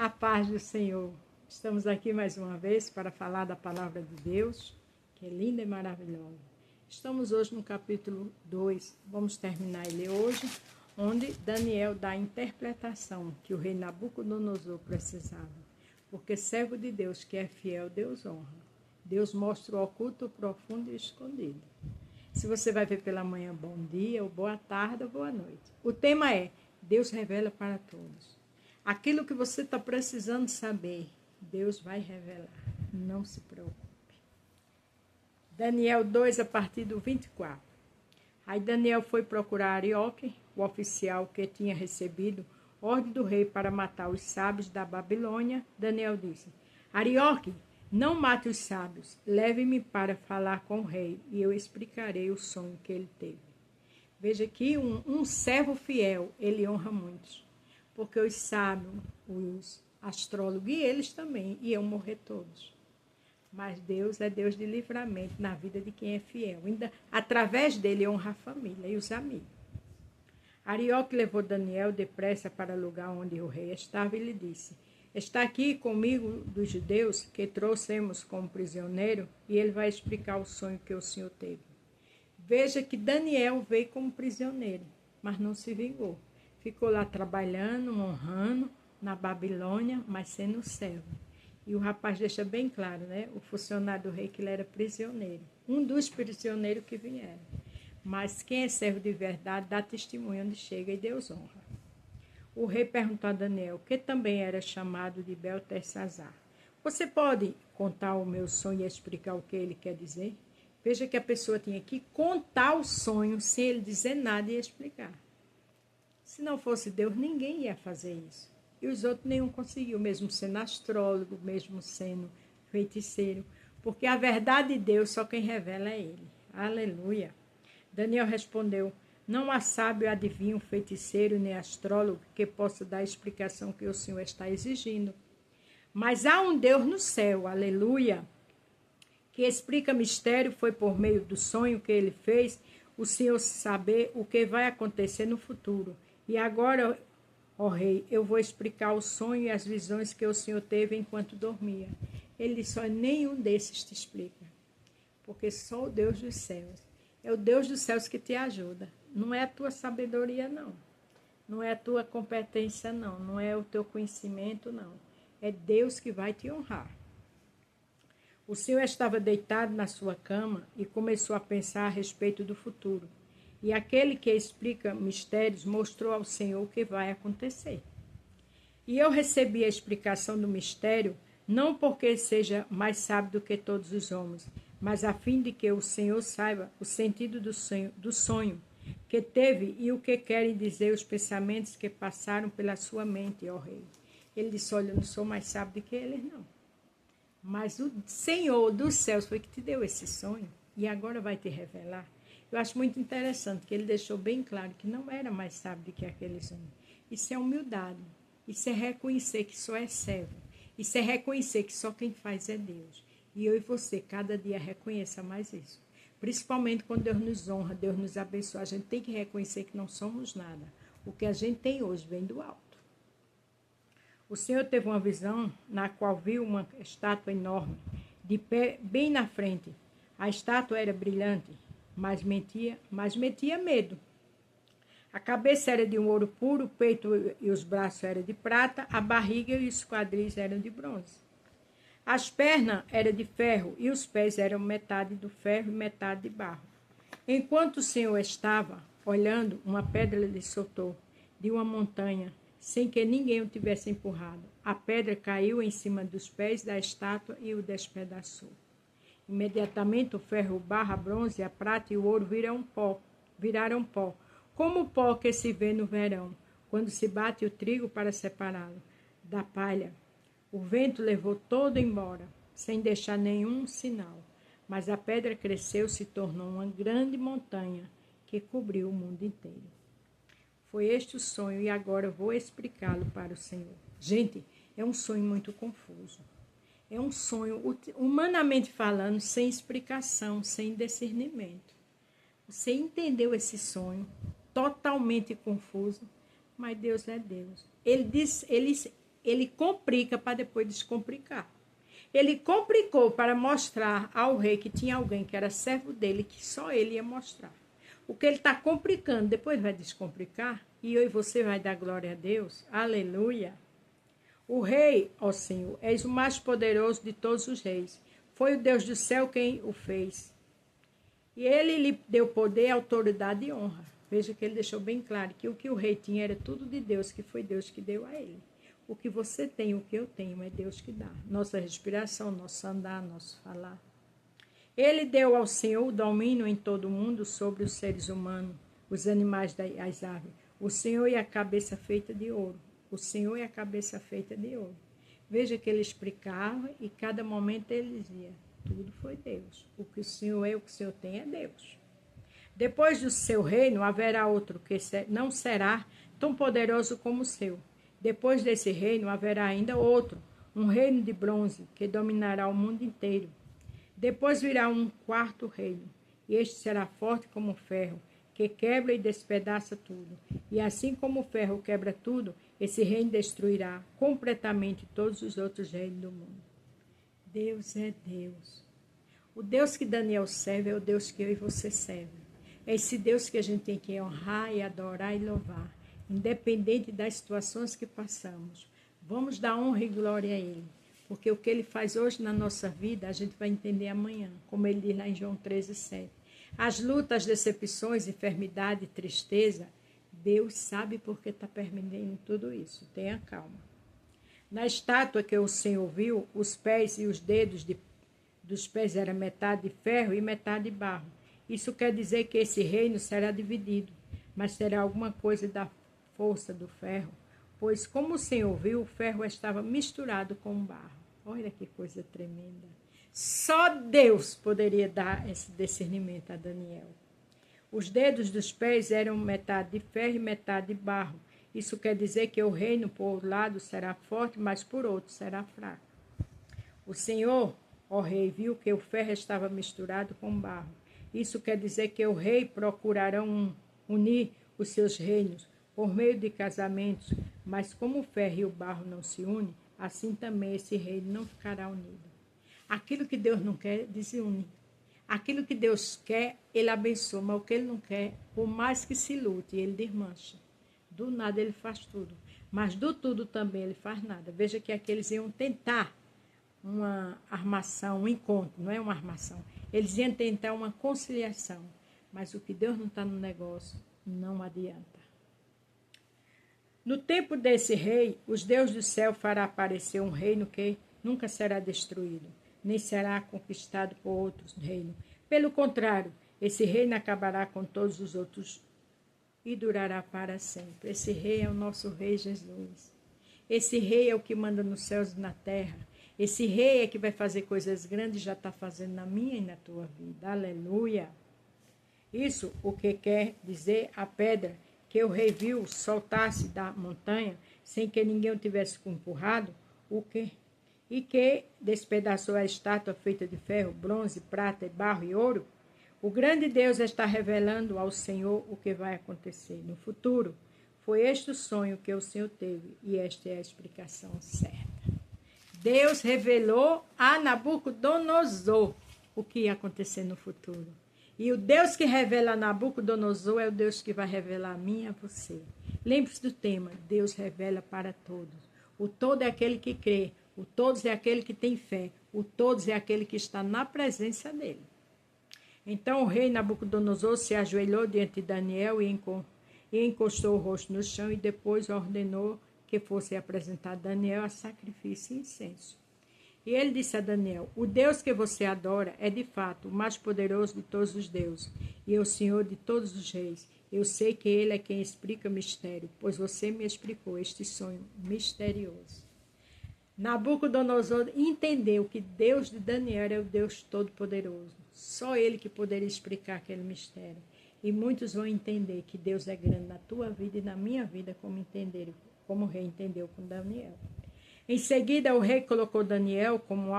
A paz do Senhor. Estamos aqui mais uma vez para falar da palavra de Deus, que é linda e maravilhosa. Estamos hoje no capítulo 2, vamos terminar ele hoje, onde Daniel dá a interpretação que o rei Nabucodonosor precisava. Porque servo de Deus que é fiel, Deus honra. Deus mostra o oculto, o profundo e o escondido. Se você vai ver pela manhã, bom dia, ou boa tarde, ou boa noite. O tema é, Deus revela para todos. Aquilo que você está precisando saber, Deus vai revelar. Não se preocupe. Daniel 2, a partir do 24. Aí Daniel foi procurar Arioque, o oficial que tinha recebido ordem do rei para matar os sábios da Babilônia. Daniel disse, Arioque, não mate os sábios, leve-me para falar com o rei, e eu explicarei o sonho que ele teve. Veja que um servo fiel, ele honra muitos. Porque os sábios, os astrólogos e eles também iam morrer todos. Mas Deus é Deus de livramento na vida de quem é fiel. Ainda através dele honra a família e os amigos. Arioque levou Daniel depressa para o lugar onde o rei estava e lhe disse, está aqui comigo dos judeus que trouxemos como prisioneiro e ele vai explicar o sonho que o Senhor teve. Veja que Daniel veio como prisioneiro, mas não se vingou. Ficou lá trabalhando, honrando na Babilônia, mas sendo servo. E o rapaz deixa bem claro, né? O funcionário do rei que ele era prisioneiro. Um dos prisioneiros que vieram. Mas quem é servo de verdade dá testemunho onde chega e Deus honra. O rei perguntou a Daniel, que também era chamado de Beltesazar. Você pode contar o meu sonho e explicar o que ele quer dizer? Veja que a pessoa tinha que contar o sonho sem ele dizer nada e explicar. Se não fosse Deus, ninguém ia fazer isso. E os outros nenhum conseguiu, mesmo sendo astrólogo, mesmo sendo feiticeiro. Porque a verdade de Deus, só quem revela é Ele. Aleluia. Daniel respondeu, não há sábio, adivinho, feiticeiro, nem astrólogo que possa dar a explicação que o Senhor está exigindo. Mas há um Deus no céu, aleluia, que explica mistério, foi por meio do sonho que ele fez, o Senhor saber o que vai acontecer no futuro. E agora, ó rei, eu vou explicar o sonho e as visões que o Senhor teve enquanto dormia. Ele disse, só nenhum desses te explica. Porque só o Deus dos céus. É o Deus dos céus que te ajuda. Não é a tua sabedoria, não. Não é a tua competência, não. Não é o teu conhecimento, não. É Deus que vai te honrar. O Senhor estava deitado na sua cama e começou a pensar a respeito do futuro. E aquele que explica mistérios mostrou ao Senhor o que vai acontecer. E eu recebi a explicação do mistério, não porque seja mais sábio do que todos os homens, mas a fim de que o Senhor saiba o sentido do sonho que teve e o que querem dizer os pensamentos que passaram pela sua mente, ó rei. Ele disse, olha, eu não sou mais sábio do que eles, não. Mas o Senhor dos céus foi que te deu esse sonho e agora vai te revelar. Eu acho muito interessante que ele deixou bem claro que não era mais sábio do que aqueles homens. Isso é humildade. Isso é reconhecer que só é servo. Isso é reconhecer que só quem faz é Deus. E eu e você, cada dia, reconheça mais isso. Principalmente quando Deus nos honra, Deus nos abençoa. A gente tem que reconhecer que não somos nada. O que a gente tem hoje vem do alto. O Senhor teve uma visão na qual viu uma estátua enorme, de pé bem na frente. A estátua era brilhante, mas metia medo. A cabeça era de um ouro puro, o peito e os braços eram de prata, a barriga e os quadris eram de bronze. As pernas eram de ferro e os pés eram metade do ferro e metade de barro. Enquanto o Senhor estava olhando, uma pedra lhe soltou de uma montanha, sem que ninguém o tivesse empurrado. A pedra caiu em cima dos pés da estátua e o despedaçou. Imediatamente o ferro, o barro, a bronze, a prata e o ouro viraram pó, como o pó que se vê no verão, quando se bate o trigo para separá-lo da palha. O vento levou todo embora, sem deixar nenhum sinal, mas a pedra cresceu e se tornou uma grande montanha que cobriu o mundo inteiro. Foi este o sonho e agora eu vou explicá-lo para o Senhor. Gente, é um sonho muito confuso. É um sonho, humanamente falando, sem explicação, sem discernimento. Você entendeu esse sonho, totalmente confuso, mas Deus é Deus. Ele ele complica para depois descomplicar. Ele complicou para mostrar ao rei que tinha alguém que era servo dele, que só ele ia mostrar. O que ele está complicando, depois vai descomplicar, e eu e você vai dar glória a Deus. Aleluia! O rei, ó Senhor, és o mais poderoso de todos os reis. Foi o Deus do céu quem o fez. E ele lhe deu poder, autoridade e honra. Veja que ele deixou bem claro que o rei tinha era tudo de Deus, que foi Deus que deu a ele. O que você tem, o que eu tenho, é Deus que dá. Nossa respiração, nosso andar, nosso falar. Ele deu ao Senhor o domínio em todo o mundo sobre os seres humanos, os animais e as aves. O Senhor é a cabeça feita de ouro. O Senhor é a cabeça feita de ouro. Veja que ele explicava e cada momento ele dizia, tudo foi Deus. O que o Senhor é, o que o Senhor tem é Deus. Depois do seu reino haverá outro que não será tão poderoso como o seu. Depois desse reino haverá ainda outro, um reino de bronze, que dominará o mundo inteiro. Depois virá um quarto reino, e este será forte como o ferro, que quebra e despedaça tudo. E assim como o ferro quebra tudo, esse reino destruirá completamente todos os outros reinos do mundo. Deus é Deus. O Deus que Daniel serve é o Deus que eu e você serve. É esse Deus que a gente tem que honrar e adorar e louvar, independente das situações que passamos. Vamos dar honra e glória a Ele, porque o que Ele faz hoje na nossa vida, a gente vai entender amanhã, como Ele diz lá em João 13:7. As lutas, decepções, enfermidade, tristeza, Deus sabe por que está permitindo tudo isso. Tenha calma. Na estátua que o Senhor viu, os pés e os dedos dos pés eram metade de ferro e metade de barro. Isso quer dizer que esse reino será dividido, mas será alguma coisa da força do ferro, pois como o Senhor viu, o ferro estava misturado com o barro. Olha que coisa tremenda. Só Deus poderia dar esse discernimento a Daniel. Os dedos dos pés eram metade de ferro e metade de barro. Isso quer dizer que o reino, por um lado, será forte, mas por outro será fraco. O Senhor, ó rei, viu que o ferro estava misturado com barro. Isso quer dizer que o rei procurará unir os seus reinos por meio de casamentos, mas como o ferro e o barro não se unem, assim também esse reino não ficará unido. Aquilo que Deus não quer, desune. Aquilo que Deus quer, Ele abençoa, mas o que Ele não quer, por mais que se lute, Ele desmancha. Do nada Ele faz tudo, mas do tudo também Ele faz nada. Veja que aqueles iam tentar uma armação, um encontro, não é uma armação. Eles iam tentar uma conciliação, mas o que Deus não está no negócio, não adianta. No tempo desse rei, os deuses do céu fará aparecer um reino que nunca será destruído, nem será conquistado por outros reinos. Pelo contrário, esse reino acabará com todos os outros e durará para sempre. Esse rei é o nosso rei Jesus. Esse rei é o que manda nos céus e na terra. Esse rei é que vai fazer coisas grandes, já está fazendo na minha e na tua vida. Aleluia! Isso o que quer dizer a pedra que o rei viu soltar-se da montanha sem que ninguém o tivesse empurrado, e que despedaçou a estátua feita de ferro, bronze, prata, barro e ouro. O grande Deus está revelando ao Senhor o que vai acontecer no futuro. Foi este o sonho que o Senhor teve e esta é a explicação certa. Deus revelou a Nabucodonosor o que ia acontecer no futuro. E o Deus que revela a Nabucodonosor é o Deus que vai revelar a mim e a você. Lembre-se do tema, Deus revela para todos. O todo é aquele que crê, o todos é aquele que tem fé, o todos é aquele que está na presença dele. Então o rei Nabucodonosor se ajoelhou diante de Daniel e encostou o rosto no chão e depois ordenou que fosse apresentado Daniel a sacrifício e incenso. E ele disse a Daniel, o Deus que você adora é de fato o mais poderoso de todos os deuses e é o Senhor de todos os reis. Eu sei que ele é quem explica o mistério, pois você me explicou este sonho misterioso. Nabucodonosor entendeu que Deus de Daniel é o Deus Todo-Poderoso. Só ele que poderia explicar aquele mistério. E muitos vão entender que Deus é grande na tua vida e na minha vida, como o rei entendeu com Daniel. Em seguida, o rei colocou Daniel como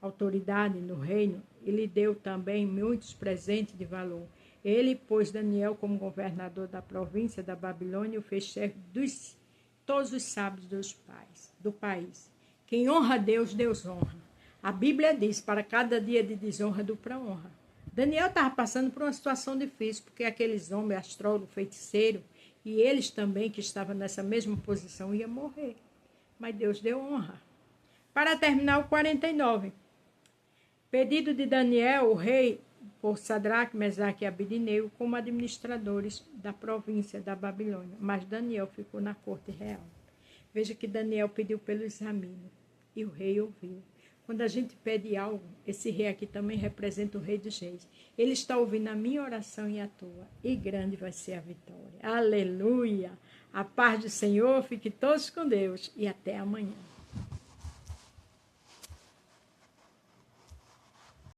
autoridade no reino e lhe deu também muitos presentes de valor. Ele pôs Daniel como governador da província da Babilônia e o fez chefe todos os sábios do país. Quem honra a Deus, Deus honra. A Bíblia diz, para cada dia de desonra, dupla honra. Daniel estava passando por uma situação difícil, porque aqueles homens, astrólogos, feiticeiros, e eles também, que estavam nessa mesma posição, iam morrer. Mas Deus deu honra. Para terminar, o 49. Pedido de Daniel, o rei, por Sadraque, Mesaque e Abednego, como administradores da província da Babilônia. Mas Daniel ficou na corte real. Veja que Daniel pediu pelos amigos e o rei ouviu. Quando a gente pede algo, esse rei aqui também representa o rei dos reis. Ele está ouvindo a minha oração e a tua, e grande vai ser a vitória. Aleluia! A paz do Senhor, fique todos com Deus e até amanhã.